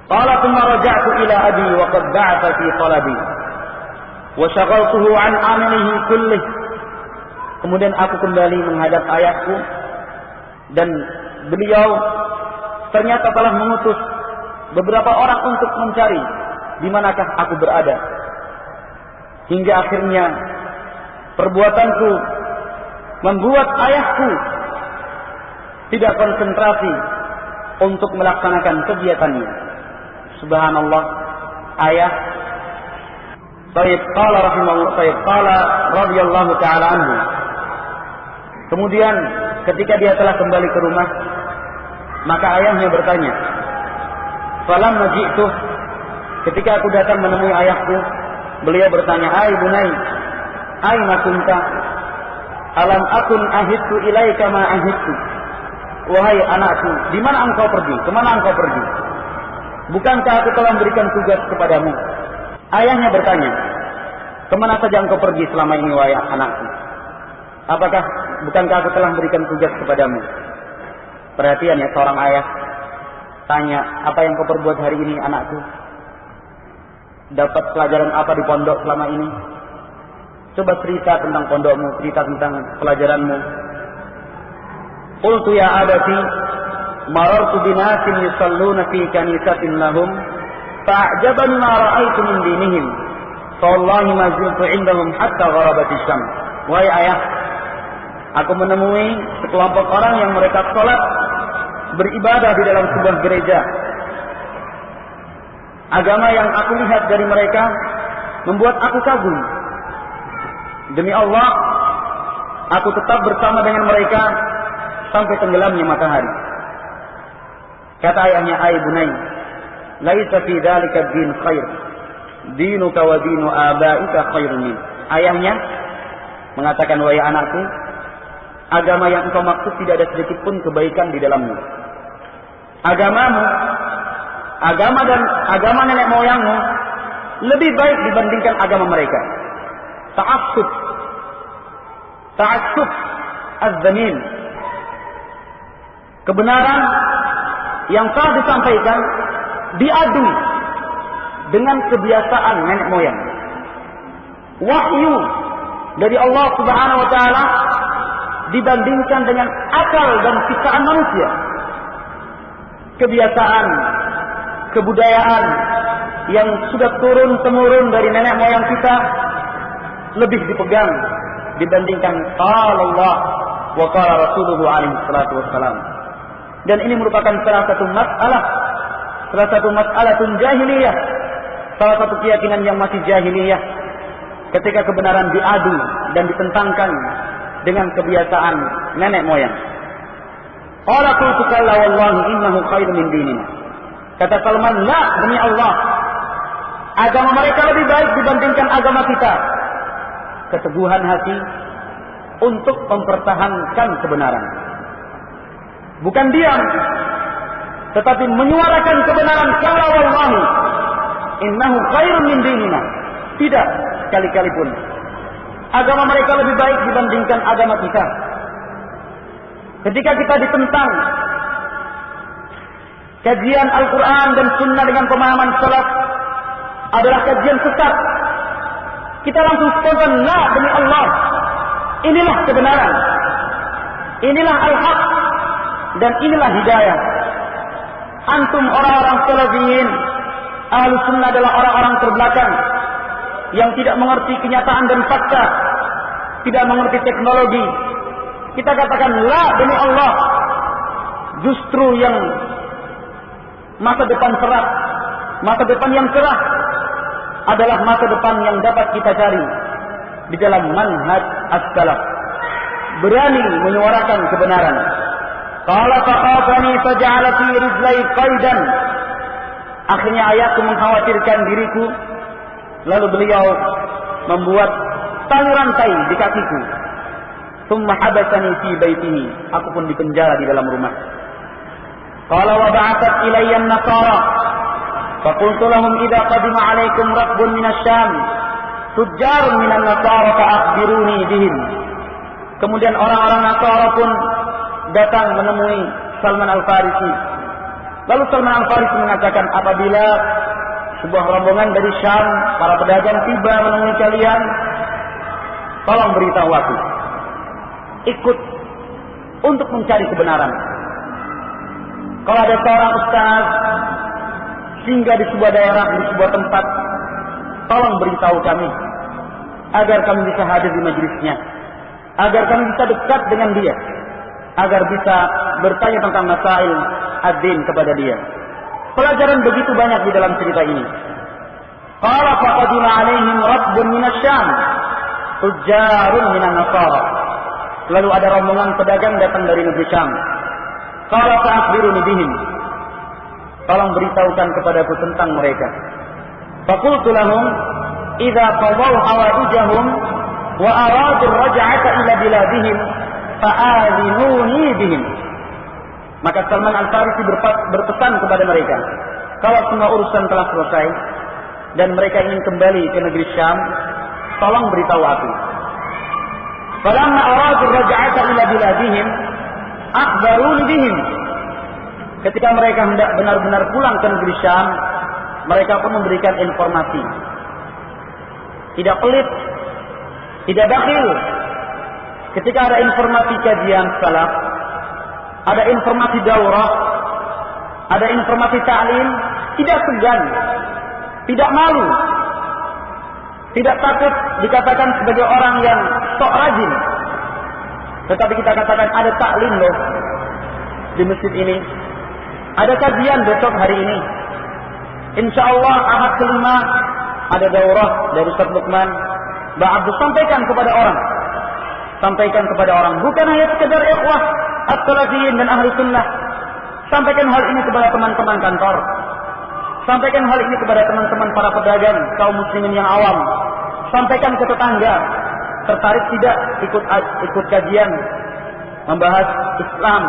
Qala thumma raja'tu ila abi wa qad ba'atha fi talabi wa shaghaltuhu an amalihi kullih. Kemudian aku kembali menghadap ayahku dan beliau ternyata telah mengutus beberapa orang untuk mencari di manakah aku berada. Hingga akhirnya perbuatanku membuat ayahku tidak konsentrasi untuk melaksanakan kegiatannya. Subhanallah, ayah Tayyib qala rahimahullah, Tayyib qala radhiyallahu ta'ala anhu. Kemudian ketika dia telah kembali ke rumah, maka ayahnya bertanya, falamma ji'tu, ketika aku datang menemui ayahku, beliau bertanya, "Ai bunai, aina kunta? Alam akun ahidtu ilaika ma ahidtu?" Wahai anakku, di mana engkau pergi? Kemana engkau pergi? Bukankah aku telah memberikan tugas kepadamu? Ayahnya bertanya, kemana saja engkau pergi selama ini wahai anakku? Bukankah aku telah memberikan tugas kepadamu? Perhatian ya, seorang ayah tanya, apa yang kau perbuat hari ini anakku? Dapat pelajaran apa di pondok selama ini? Coba cerita tentang pondokmu, cerita tentang pelajaranmu. Qultu ya abati, marartu binasin yusalluna fi kanisatin lahum, fa'jabani ma ra'aitu min dinihim. Wallahi ma ziltu indahum hatta gharabatis syams. Wahai ayah, aku menemui sekelompok orang yang mereka salat beribadah di dalam sebuah gereja. Agama yang aku lihat dari mereka membuat aku kagum. Demi Allah, aku tetap bersama dengan mereka sampai tenggelamnya matahari. Kata ayahnya, "Ai bunai, laisa fi dzalika din khair. Dinuka wa dinu abaika khairun min." Ayahnya mengatakan, "Wahai anakku, agama yang engkau maksud tidak ada sedikit pun kebaikan di dalamnya. Agamamu, agama nenek moyangmu lebih baik dibandingkan agama mereka. Ta'assub az-zamin. Kebenaran yang telah disampaikan diadu dengan kebiasaan nenek moyang. Wahyu dari Allah Subhanahu wa taala dibandingkan dengan akal dan ciptaan manusia. Kebiasaan, kebudayaan yang sudah turun-temurun dari nenek moyang kita lebih dipegang dibandingkan qala Allah wa qala Rasulullah alaihi salatu wassalam. Dan ini merupakan salah satu mas'alatun jahiliyah, salah satu keyakinan yang masih jahiliyah, ketika kebenaran diadu dan ditentangkan dengan kebiasaan nenek moyang. Qala qultu kalla wallahi innahu khairu min dinina. Kata Salman, la, demi Allah, agama mereka lebih baik dibandingkan agama kita. Keteguhan hati untuk mempertahankan kebenaran. Bukan diam, tetapi menyuarakan kebenaran. Kalla wallahi innahu khairu min dinina. Tidak sekali-kali pun agama mereka lebih baik dibandingkan agama kita. Ketika kita ditentang kajian Al-Quran dan Sunnah dengan pemahaman salaf adalah kajian sesat, kita langsung spontan, la, demi Allah, inilah kebenaran, inilah al-haq, dan inilah hidayah. Antum orang-orang salafiyin, ahlu sunnah adalah orang-orang terbelakang yang tidak mengerti kenyataan dan fakta, tidak mengerti teknologi. Kita katakan, la, demi Allah, justru yang masa depan cerah, masa depan yang cerah adalah masa depan yang dapat kita cari di dalam manhaj as-salaf. Berani menyuarakan kebenaran. Qala faqafani faja'ala fi rijlai qaidan. Akhirnya ayahku mengkhawatirkan diriku, lalu beliau membuat tali rantai di kakiku. Tsumma habasani fi baitihi. Aku pun dipenjara di dalam rumah. Qala wa ba'athat ilayya an-nasara fa qultu lahum idza qadima 'alaykum rabbun min asy-syam tujjarun min an-nasara fa akhbiruni bihim. Kemudian orang-orang Nasara pun datang menemui Salman Al-Farisi Lalu Salman Al-Farisi mengatakan, apabila sebuah rombongan dari Syam, para pedagang tiba menemui kalian, tolong beritahu aku. Ikut untuk mencari kebenaran. Kalau ada seorang ustaz singgah di sebuah daerah, di sebuah tempat, tolong beritahu kami agar kami bisa hadir di majelisnya, agar kami bisa dekat dengan dia, agar bisa bertanya tentang masail ad-din kepada dia. Pelajaran begitu banyak di dalam cerita ini. Qala faqadima alaihim rabbun minasyam tujjarun minan nasara. Lalu ada rombongan pedagang datang dari negeri Syam. Qala fa'akhbiruni bihim. Tolong beritahukan kepadaku tentang mereka. Faqultu lahum idza qadaw hawaijahum wa aradu ar-raj'ata ila biladihim fa'adhinuni bihim. Maka Salman Al-Farisi berpesan kepada mereka, kalau semua urusan telah selesai dan mereka ingin kembali ke negeri Syam, tolong beritahu aku. Falamma aradu ar-raj'ata ila biladihim akhbaruni bihim. Ketika mereka hendak benar-benar pulang ke negeri Syam, mereka pun memberikan informasi. Tidak pelit, tidak bakhil. Ketika ada informasi kajian salaf, ada informasi daurah, ada informasi ta'lim, tidak segan, tidak malu, tidak takut dikatakan sebagai orang yang sok rajin. Tetapi kita katakan ada ta'lim loh di masjid ini, ada kajian besok hari ini. Insya Allah ahad kelima ada daurah dari Ustaz Luqman. Mbak Abdul sampaikan kepada orang. Sampaikan kepada orang. Bukan hanya sekedar ikhwah as-salafiyin dan ahli sunnah. Sampaikan hal ini kepada teman-teman kantor. Sampaikan hal ini kepada teman-teman para pedagang, kaum muslimin yang awam. Sampaikan ke tetangga. Tertarik tidak ikut kajian membahas Islam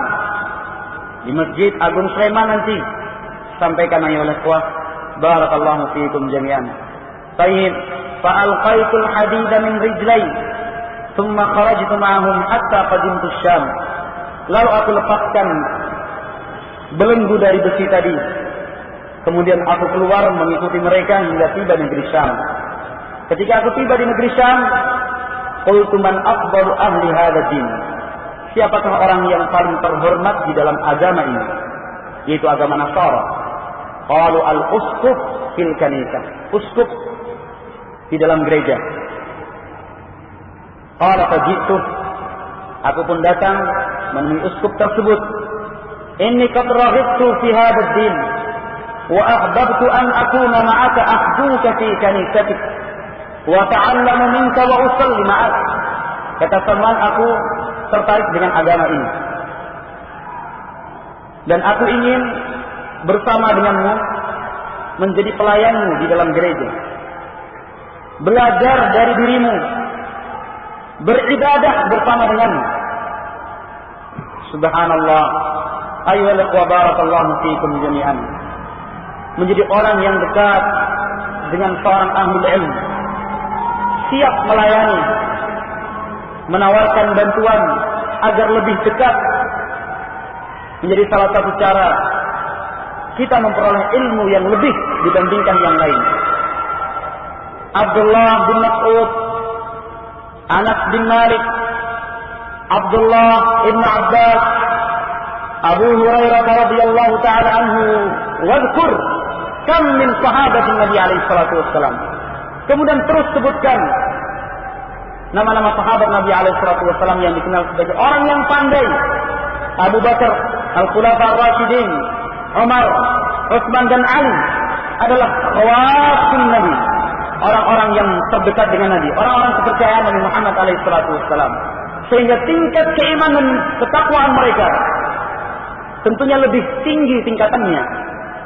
di Masjid Agung Sleman nanti. Sampaikan ayo oleh ikhwah. Barakallahu fiikum jami'an. Tayyib, fa'alqaitul hadida min rijlai, thumma kharajtu ma'ahum hatta qadimtu Syam. Lalu aku lepaskan belenggu dari besi tadi. Kemudian aku keluar mengikuti mereka hingga tiba di negeri Syam. Ketika aku tiba di negeri Syam, qultu man afdalu ahli hadha din. Siapakah orang yang paling terhormat di dalam agama ini? Yaitu agama Nasara. Qalu al-uskup fil kanisah. Uskup di dalam gereja. Qala fajitu. Aku pun datang menemui uskup tersebut. Inni qad raghibtu fi hadha ad-din wa ahbabtu an akuna ma'aka ahduka fi kanisatik wa ta'allamu minka wa usalli ma'ak. Kata Salman, aku tertarik dengan agama ini. Dan aku ingin bersama denganmu menjadi pelayanmu di dalam gereja. Belajar dari dirimu, beribadah bersama denganmu. Subhanallah. Ayyuhal ikhwa barakallahu fiikum jami'an. Menjadi orang yang dekat dengan seorang ahli ilmu, siap melayani, menawarkan bantuan agar lebih dekat, menjadi salah satu cara kita memperoleh ilmu yang lebih dibandingkan yang lain. Abdullah bin Mas'ud, Anas bin Malik, Abdullah ibn Abbas, Abu Hurairah radhiyallahu ta'ala anhu, wadhkur kam min sahabatin Nabi alaihi salatu wassalam. Kemudian terus sebutkan nama-nama sahabat Nabi alaihi salatu wassalam yang dikenal sebagai orang yang pandai. Abu Bakar, Al-Khulafa Ar-Rasyidin, Umar, Utsman dan Ali adalah khawasul Nabi, orang-orang yang terdekat dengan Nabi, orang-orang kepercayaan Nabi Muhammad alaihi salatu wassalam. Sehingga tingkat keimanan ketakwaan mereka tentunya lebih tinggi tingkatannya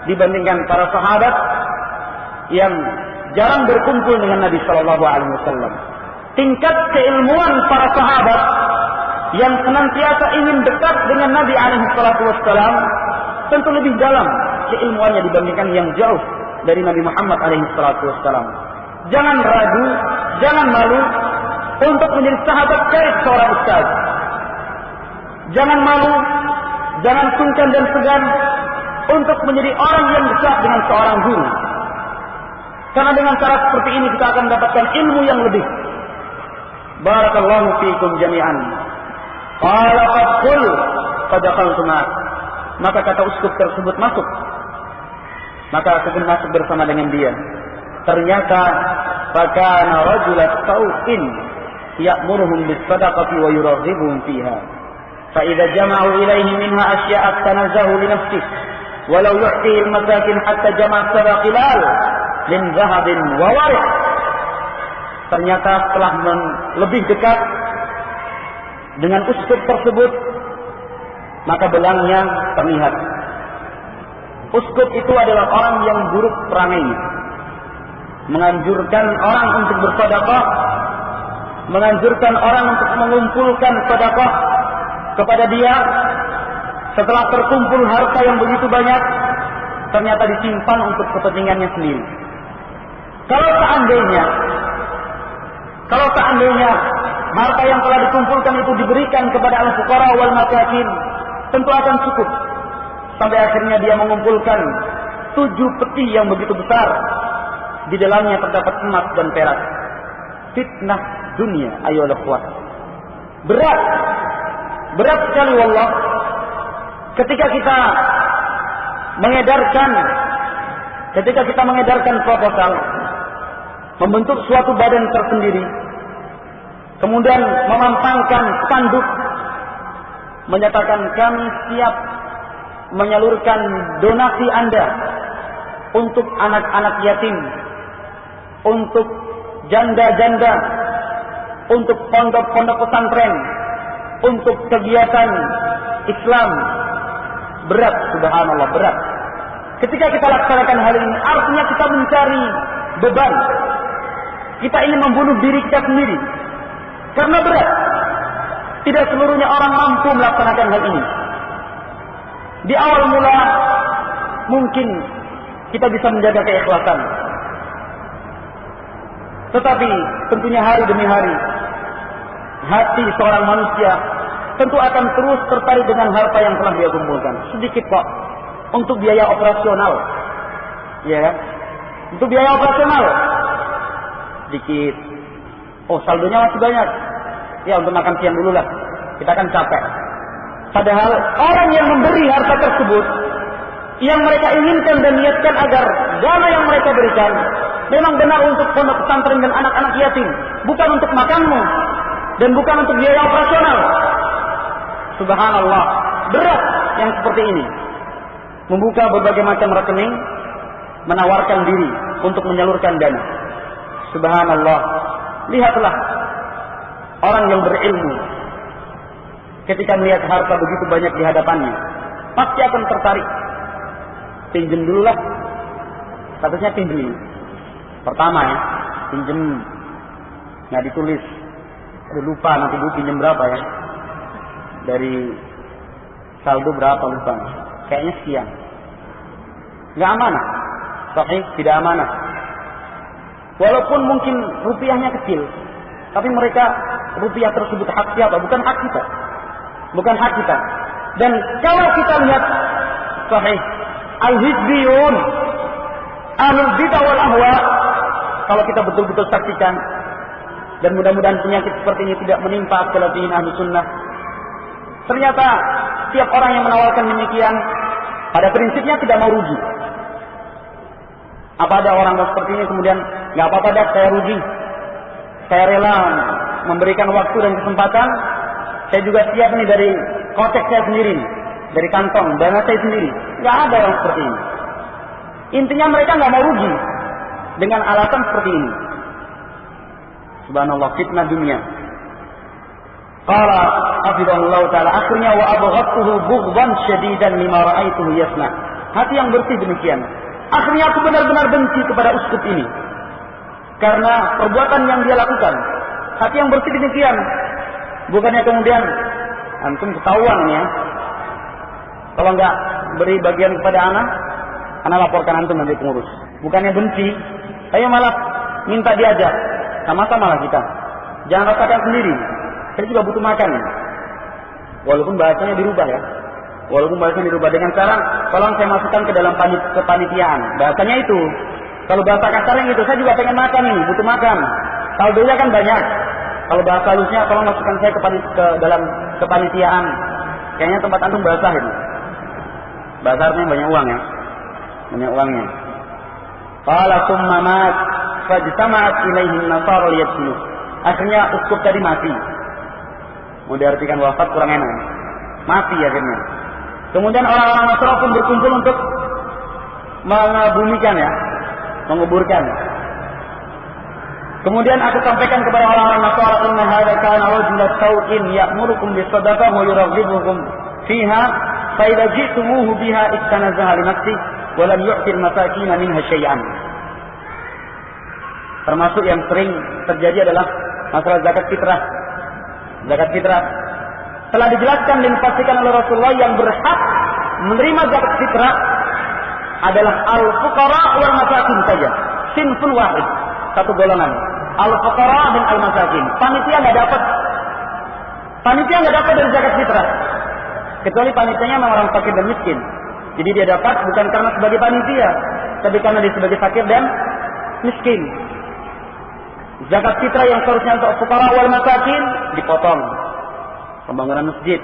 dibandingkan para sahabat yang jarang berkumpul dengan Nabi sallallahu alaihi wasallam. Tingkat keilmuan para sahabat yang senantiasa ingin dekat dengan Nabi alaihi salatu wassalam tentu lebih dalam keilmuannya dibandingkan yang jauh dari Nabi Muhammad alaihi salatu wassalam. Jangan ragu, jangan malu untuk menjadi sahabat karib seorang ustaz. Jangan malu, jangan sungkan dan segan untuk menjadi orang yang dekat dengan seorang guru. Karena dengan cara seperti ini kita akan mendapatkan ilmu yang lebih. Barakallahu fiikum jami'an. Qala fadkhul fadakhaltu ma'ak. Maka kata uskup tersebut masuk. Maka aku pun masuk bersama dengan dia. Ternyata fakana rajulan sauqin ya'muruhum bis-shadaqati wa yuraghibuhum fiha. Fa idza jama'u ilayhi minha asya'a tanazahu li nafsihi walau yu'ti al-masakin hatta jama'a sabaqilal min zahabin wa waris. Ternyata setelah lebih dekat dengan uskup tersebut, maka belangnya terlihat. Uskup itu adalah orang yang buruk perangai, menganjurkan orang untuk bersedekah, menganjurkan orang untuk mengumpulkan sedekah kepada dia. Setelah terkumpul harta yang begitu banyak, ternyata disimpan untuk kepentingannya sendiri. Kalau seandainya harta yang telah dikumpulkan itu diberikan kepada al-fuqara wal masakin, tentu akan cukup. Sampai akhirnya dia mengumpulkan 7 peti yang begitu besar. Di dalamnya terdapat emas dan perak. Fitnah dunia, ayolah kuat. Berat sekali wallah. Ketika kita mengedarkan proposal, membentuk suatu badan tersendiri, kemudian memampangkan spanduk menyatakan kami siap menyalurkan donasi Anda untuk anak-anak yatim, untuk janda-janda, untuk pondok-pondok pesantren, untuk kegiatan Islam. Berat, subhanallah, berat. Ketika kita laksanakan hal ini, artinya kita mencari beban. Kita ingin membunuh diri kita sendiri. Karena berat. Tidak seluruhnya orang mampu melaksanakan hal ini. Di awal mula, mungkin kita bisa menjaga keikhlasan. Tetapi tentunya hari demi hari, hati seorang manusia tentu akan terus tertarik dengan harta yang telah dia kumpulkan. Sedikit kok untuk biaya operasional, ya, untuk biaya operasional sedikit. Oh, saldonya masih banyak. Ya, untuk makan siang dulu lah. Kita akan capek. Padahal orang yang memberi harta tersebut, yang mereka inginkan dan niatkan agar dana yang mereka berikan memang benar untuk pondok pesantren dan anak-anak yatim, bukan untuk makanmu dan bukan untuk biaya operasional. Subhanallah, berat yang seperti ini. Membuka berbagai macam rekening, menawarkan diri untuk menyalurkan dana. Subhanallah, lihatlah orang yang berilmu ketika melihat harta begitu banyak di hadapannya, pasti akan tertarik. Pinjam dulu lah, statusnya pinjam. Pertama ya, pinjam, nggak ditulis. Aduh, lupa nanti gue pinjam berapa ya, dari saldo berapa lupa, kayaknya sekian. Nggak amanah, sahih, tidak amanah. Walaupun mungkin rupiahnya kecil, tapi mereka rupiah tersebut hak siapa? Bukan hak kita. Bukan hak kita. Dan kalau kita lihat sahih, al-hizbiyun, ahlul bidah wal ahwa, kalau kita betul-betul saksikan, dan mudah-mudahan penyakit seperti ini tidak menimpa salafiyin ahlu sunnah. Ternyata setiap orang yang menawarkan demikian, pada prinsipnya tidak mau rugi. Apa ada orang seperti ini kemudian nggak apa-apa dah saya rugi, saya rela memberikan waktu dan kesempatan, saya juga siap nih dari kocek saya sendiri nih, dari kantong dana saya sendiri. Nggak ada orang seperti ini. Intinya mereka nggak mau rugi dengan alasan seperti ini. Subhanallah, fitnah dunia. Qala hafizahullah ta'ala, akhirnya wa abghadtuhu bughdan syadidan lima ra'aituhu yasna. Hati yang bersih demikian. Akhirnya aku benar-benar benci kepada uskup ini karena perbuatan yang dia lakukan. Hati yang bersih demikian. Bukannya kemudian antum ketahuan ya, kalau enggak beri bagian kepada anak laporkan antum nanti pengurus. Bukannya benci, tapi malah minta diajak. Sama-sama lah kita. Jangan rasakan sendiri. Saya juga butuh makan. Walaupun bahasanya dirubah ya. Walaupun bahasanya dirubah dengan cara, tolong saya masukkan ke dalam kepanitiaan. Bahasanya itu. Kalau bahasa kasarnya itu, saya juga pengen makan ini, butuh makan. Saldonya kan banyak. Kalau bahasa halusnya, tolong masukkan saya ke dalam kepanitiaan. Kayaknya tempat antum basah ini. Basah artinya banyak uang ya. Banyak uangnya. Qala summa mat fajtama'at ilaihi an-nasara liyadkhulu. Akhirnya uskup tadi mati. Mau diartikan wafat kurang enak. Mati akhirnya. Kemudian orang-orang Nasrani pun berkumpul untuk mengabumikan ya, menguburkan. Kemudian aku sampaikan kepada orang-orang Nasrani, inna hadza kana rajulan tau'in ya'murukum bis-sadaqah wa yuraghibukum fiha fa idza ji'tumuhu biha istanazaha li nafsi wa lam yu'til masakin minha syai'an. Termasuk yang sering terjadi adalah masalah zakat fitrah. Zakat fitrah telah dijelaskan dan dipastikan oleh Rasulullah yang berhak menerima zakat fitrah adalah al-fuqara wal masakin saja. Sinful wahid, satu golongan. Al-fuqara dan al-masakin. Panitia enggak dapat. Panitia enggak dapat dari zakat fitrah. Kecuali panitianya memang orang fakir dan miskin. Jadi dia dapat bukan karena sebagai panitia, tapi karena dia sebagai fakir dan miskin. Zakat fitrah yang seharusnya untuk fuqara wal masakin dipotong. Pembangunan masjid,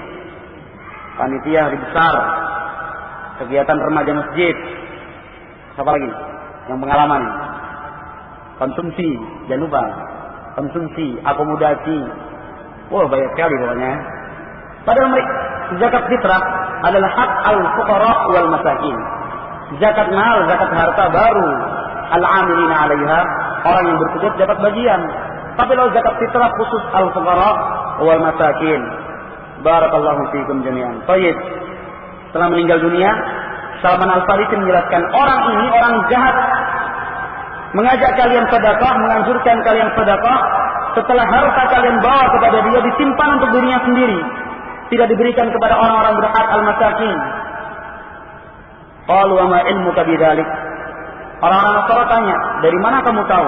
panitia hari besar, kegiatan remaja masjid, apa lagi? Yang pengalaman, konsumsi, jangan lupa, konsumsi, akomodasi, wah banyak sekali pokoknya. Padahal zakat fitrah adalah hak al-fuqara wal masakin. Zakat mal, zakat harta baru al-amilina 'alaiha, orang yang bertugas dapat bagian. Tapi kalau zakat fitrah khusus al-fuqara wal masakin. Barakallahu fiikum jami'an. Baik. Setelah meninggal dunia, Salman Al-Farisi menjelaskan orang ini orang jahat, mengajak kalian sedekah, menganjurkan kalian sedekah, setelah harta kalian bawa kepada dia disimpan untuk dirinya sendiri, tidak diberikan kepada orang-orang berhak al-masakin. Qalu wa ma ilmuka bidzalik? Orang-orang Nasara tanya, dari mana kamu tahu?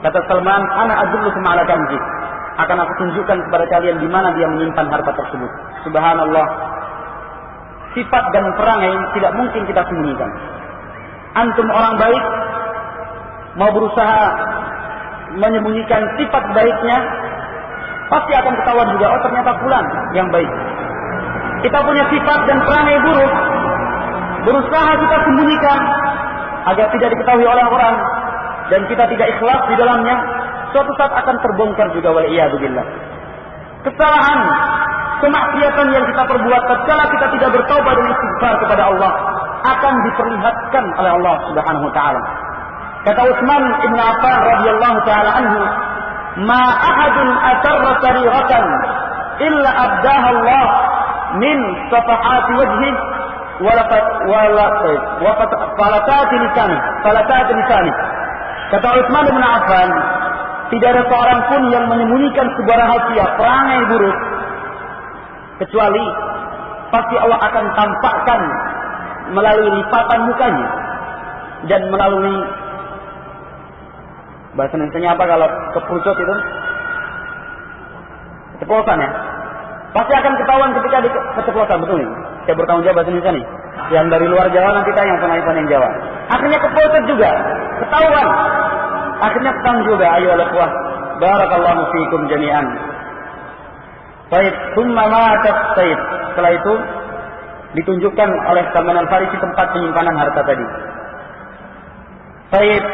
Kata Salman, ana adullukum ala kanzi. Akan aku tunjukkan kepada kalian di mana dia menyimpan harta tersebut. Subhanallah. Sifat dan perangai tidak mungkin kita sembunyikan. Antum orang baik mau berusaha menyembunyikan sifat baiknya, pasti akan ketahuan juga. Oh ternyata fulan yang baik. Kita punya sifat dan perangai buruk, berusaha kita sembunyikan agar tidak diketahui oleh orang dan kita tidak ikhlas di dalamnya. Suatu saat akan terbongkar juga wal'iyadzubillah. Kesalahan, kemaksiatan yang kita perbuat tatkala kita tidak bertaubat dan istighfar kepada Allah akan diperlihatkan oleh Allah Subhanahu wa taala. Kata Utsman Ibn Affan radhiyallahu taala anhu, "Ma ahadun atarra sariqatan illa abdaha Allah min safahati wajhi wa falatati lisani." Kata Utsman Ibn Affan, tidak ada seorang pun yang menyembunyikan sebuah rahasia, perangai buruk, kecuali pasti Allah akan tampakkan melalui lipatan mukanya dan melalui bahasa Indonesia apa kalau kepucot itu? Keceplosan ya. Pasti akan ketahuan ketika di keceplosan, betul nih. Saya bertanggung jawab bahasa Indonesia nih. Yang dari luar Jawa nanti tanya sama yang Jawa. Akhirnya kepucot juga, ketahuan. Akhirnya ketang juga, ayo al-ikhwah. Barakallahu fiikum jami'an. Baik, thumma matat Said. Setelah itu ditunjukkan oleh Salman Al-Farisi tempat penyimpanan harta tadi. Said.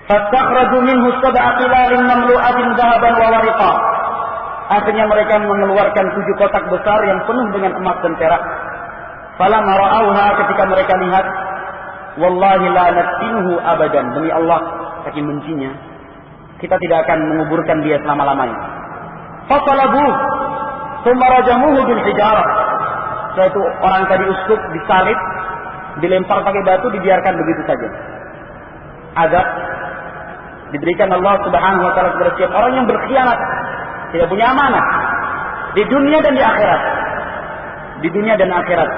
Fastakhraju minhu sab'a qilalin mamlu'atin dhahaban wa wariqa. Akhirnya mereka mengeluarkan 7 kotak besar yang penuh dengan emas dan perak. Falamma ra'awha, ketika mereka lihat, wallahi la nafsinuhu abadan, demi Allah saking bencinya kita tidak akan menguburkan dia selama-lamanya. Fasalabu thumma rajamuhu bil hijarah. Setelah itu orang tadi uskup disalib, dilempar pakai batu, dibiarkan begitu saja. Azab diberikan Allah Subhanahu wa taala kepada setiap orang yang berkhianat, tidak punya amanah di dunia dan di akhirat. Di dunia dan akhirat.